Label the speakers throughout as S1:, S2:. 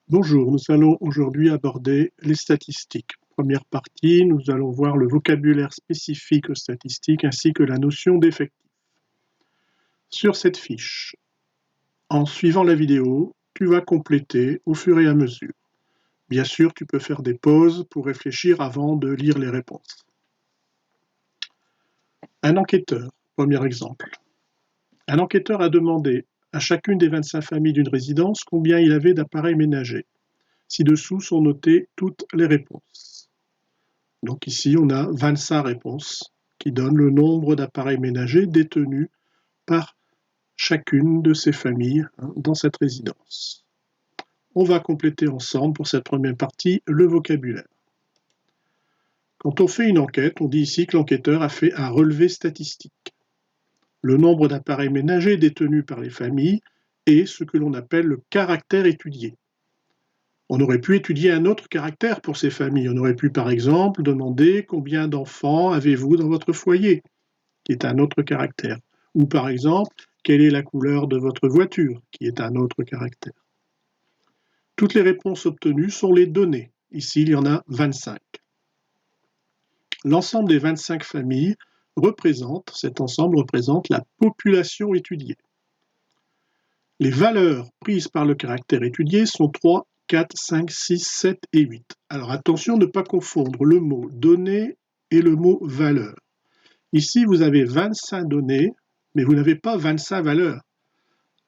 S1: Bonjour, nous allons aujourd'hui aborder les statistiques. Première partie, nous allons voir le vocabulaire spécifique aux statistiques ainsi que la notion d'effectif. Sur cette fiche, en suivant la vidéo, tu vas compléter au fur et à mesure. Bien sûr, tu peux faire des pauses pour réfléchir avant de lire les réponses. Un enquêteur, premier exemple. Un enquêteur a demandé à chacune des 25 familles d'une résidence combien il avait d'appareils ménagers. Ci-dessous sont notées toutes les réponses. Donc ici, on a 25 réponses qui donnent le nombre d'appareils ménagers détenus par chacune de ces familles dans cette résidence. On va compléter ensemble pour cette première partie le vocabulaire. Quand on fait une enquête, on dit ici que l'enquêteur a fait un relevé statistique. Le nombre d'appareils ménagers détenus par les familles est ce que l'on appelle le caractère étudié. On aurait pu étudier un autre caractère pour ces familles. On aurait pu par exemple demander combien d'enfants avez-vous dans votre foyer, qui est un autre caractère. Ou par exemple, quelle est la couleur de votre voiture, qui est un autre caractère. Toutes les réponses obtenues sont les données. Ici, il y en a 25. L'ensemble des 25 familles cet ensemble représente la population étudiée. Les valeurs prises par le caractère étudié sont 3, 4, 5, 6, 7 et 8. Alors attention de ne pas confondre le mot données et le mot valeur. Ici, vous avez 25 données, mais vous n'avez pas 25 valeurs.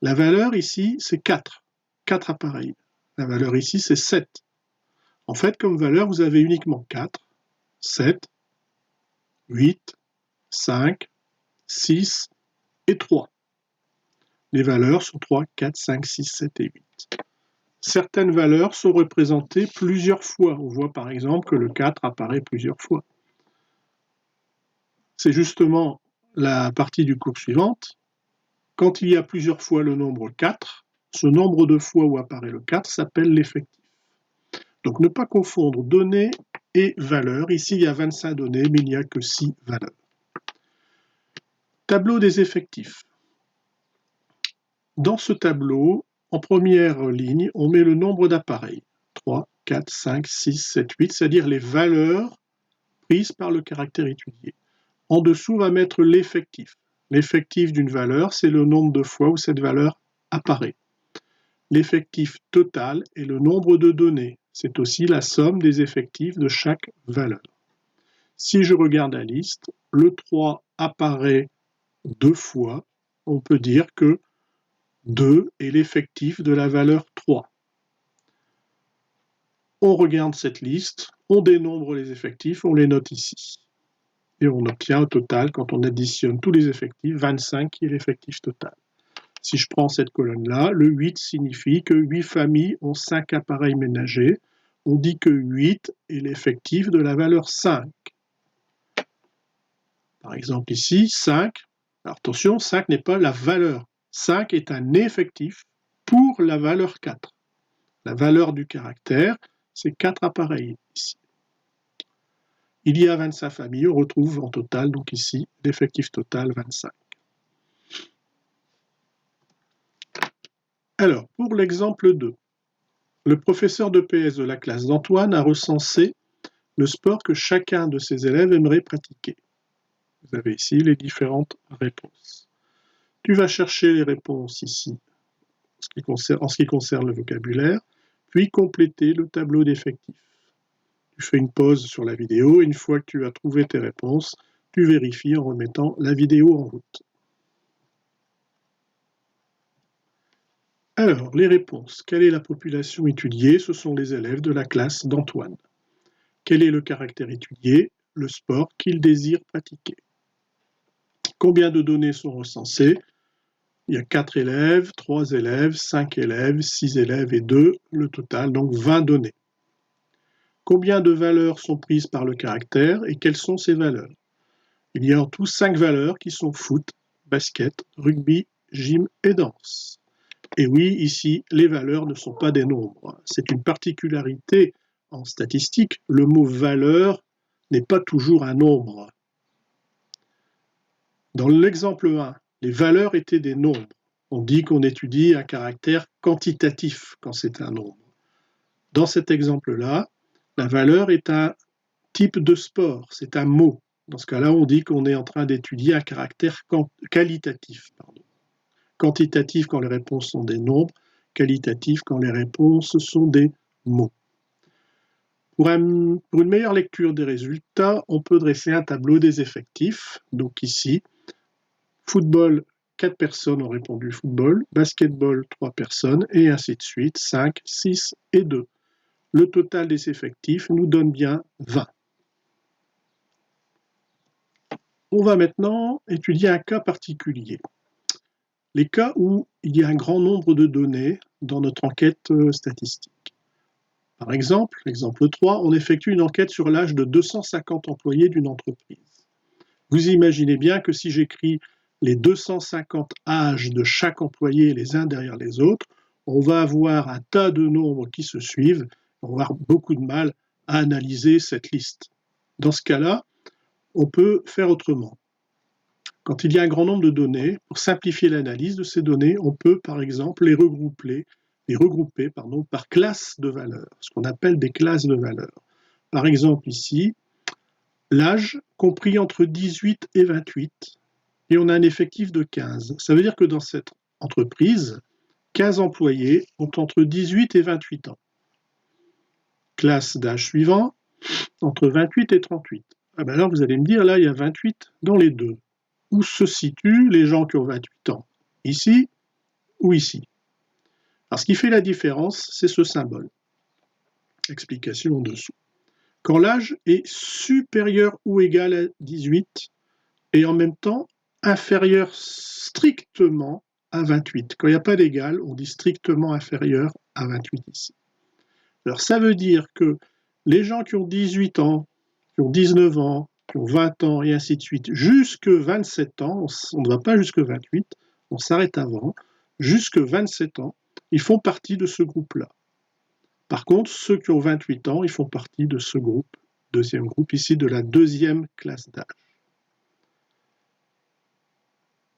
S1: La valeur ici, c'est 4 appareils. La valeur ici, c'est 7. En fait, comme valeur, vous avez uniquement 4, 7, 8, 5, 6 et 3. Les valeurs sont 3, 4, 5, 6, 7 et 8. Certaines valeurs sont représentées plusieurs fois. On voit par exemple que le 4 apparaît plusieurs fois. C'est justement la partie du cours suivante. Quand il y a plusieurs fois le nombre 4, ce nombre de fois où apparaît le 4 s'appelle l'effectif. Donc ne pas confondre données et valeurs. Ici, il y a 25 données, mais il n'y a que 6 valeurs. Tableau des effectifs. Dans ce tableau, en première ligne, on met le nombre d'appareils. 3, 4, 5, 6, 7, 8, c'est-à-dire les valeurs prises par le caractère étudié. En dessous, on va mettre l'effectif. L'effectif d'une valeur, c'est le nombre de fois où cette valeur apparaît. L'effectif total est le nombre de données. C'est aussi la somme des effectifs de chaque valeur. Si je regarde la liste, le 3 apparaît 2 fois. On peut dire que 2 est l'effectif de la valeur 3. On regarde cette liste, on dénombre les effectifs, on les note ici. Et on obtient au total, quand on additionne tous les effectifs, 25 qui est l'effectif total. Si je prends cette colonne-là, le 8 signifie que 8 familles ont 5 appareils ménagers. On dit que 8 est l'effectif de la valeur 5. Par exemple ici, 5. Alors attention, 5 n'est pas la valeur. 5 est un effectif pour la valeur 4. La valeur du caractère, c'est 4 appareils ici. Il y a 25 familles, on retrouve en total, donc ici, l'effectif total 25. Alors, pour l'exemple 2, le professeur de PS de la classe d'Antoine a recensé le sport que chacun de ses élèves aimerait pratiquer. Vous avez ici les différentes réponses. Tu vas chercher les réponses ici, en ce qui concerne le vocabulaire, puis compléter le tableau d'effectifs. Tu fais une pause sur la vidéo et une fois que tu as trouvé tes réponses, tu vérifies en remettant la vidéo en route. Alors, les réponses. Quelle est la population étudiée? Ce sont les élèves de la classe d'Antoine. Quel est le caractère étudié? Le sport qu'il désire pratiquer. Combien de données sont recensées? Il y a 4 élèves, 3 élèves, 5 élèves, 6 élèves et 2, le total, donc 20 données. Combien de valeurs sont prises par le caractère et quelles sont ces valeurs? Il y a en tout 5 valeurs qui sont foot, basket, rugby, gym et danse. Et oui, ici, les valeurs ne sont pas des nombres. C'est une particularité en statistique. Le mot valeur n'est pas toujours un nombre. Dans l'exemple 1, les valeurs étaient des nombres. On dit qu'on étudie un caractère quantitatif quand c'est un nombre. Dans cet exemple-là, la valeur est un type de sport, c'est un mot. Dans ce cas-là, on dit qu'on est en train d'étudier un caractère qualitatif. Quantitatif quand les réponses sont des nombres, qualitatif quand les réponses sont des mots. Pour une meilleure lecture des résultats, on peut dresser un tableau des effectifs. Donc ici, football, 4 personnes ont répondu football, basketball, 3 personnes, et ainsi de suite, 5, 6 et 2. Le total des effectifs nous donne bien 20. On va maintenant étudier un cas particulier. Les cas où il y a un grand nombre de données dans notre enquête statistique. Par exemple, exemple 3, on effectue une enquête sur l'âge de 250 employés d'une entreprise. Vous imaginez bien que si j'écris les 250 âges de chaque employé les uns derrière les autres, on va avoir un tas de nombres qui se suivent, on va avoir beaucoup de mal à analyser cette liste. Dans ce cas-là, on peut faire autrement. Quand il y a un grand nombre de données, pour simplifier l'analyse de ces données, on peut par exemple les regrouper par classe de valeurs, ce qu'on appelle des classes de valeurs. Par exemple ici, l'âge compris entre 18 et 28, et on a un effectif de 15. Ça veut dire que dans cette entreprise, 15 employés ont entre 18 et 28 ans. Classe d'âge suivant, entre 28 et 38. Ah ben alors vous allez me dire, là il y a 28 dans les deux. Où se situent les gens qui ont 28 ans? Ici ou ici? Alors ce qui fait la différence, c'est ce symbole. Explication en dessous. Quand l'âge est supérieur ou égal à 18 et en même temps inférieur strictement à 28. Quand il n'y a pas d'égal, on dit strictement inférieur à 28 ici. Alors ça veut dire que les gens qui ont 18 ans, qui ont 19 ans, qui ont 20 ans et ainsi de suite, jusque 27 ans, on ne va pas jusque 28, on s'arrête avant, jusque 27 ans, ils font partie de ce groupe-là. Par contre, ceux qui ont 28 ans, ils font partie de ce groupe, deuxième groupe ici, de la deuxième classe d'âge.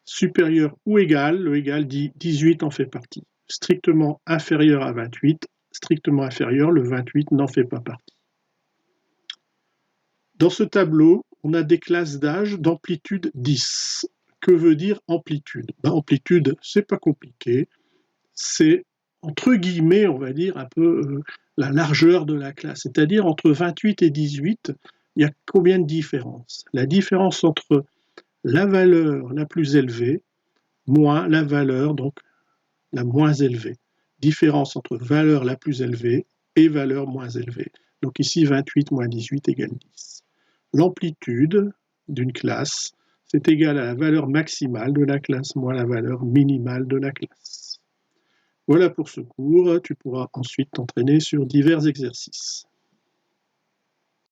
S1: Supérieur ou égal, le égal dit 18 en fait partie. Strictement inférieur à 28, strictement inférieur, le 28 n'en fait pas partie. Dans ce tableau, on a des classes d'âge d'amplitude 10. Que veut dire amplitude? Amplitude, c'est pas compliqué. C'est, entre guillemets, on va dire un peu la largeur de la classe. C'est-à-dire entre 28 et 18, il y a combien de différences? La différence entre la valeur la plus élevée moins la valeur donc la moins élevée. Différence entre valeur la plus élevée et valeur moins élevée. Donc ici, 28 moins 18 égale 10. L'amplitude d'une classe, c'est égal à la valeur maximale de la classe moins la valeur minimale de la classe. Voilà pour ce cours, tu pourras ensuite t'entraîner sur divers exercices.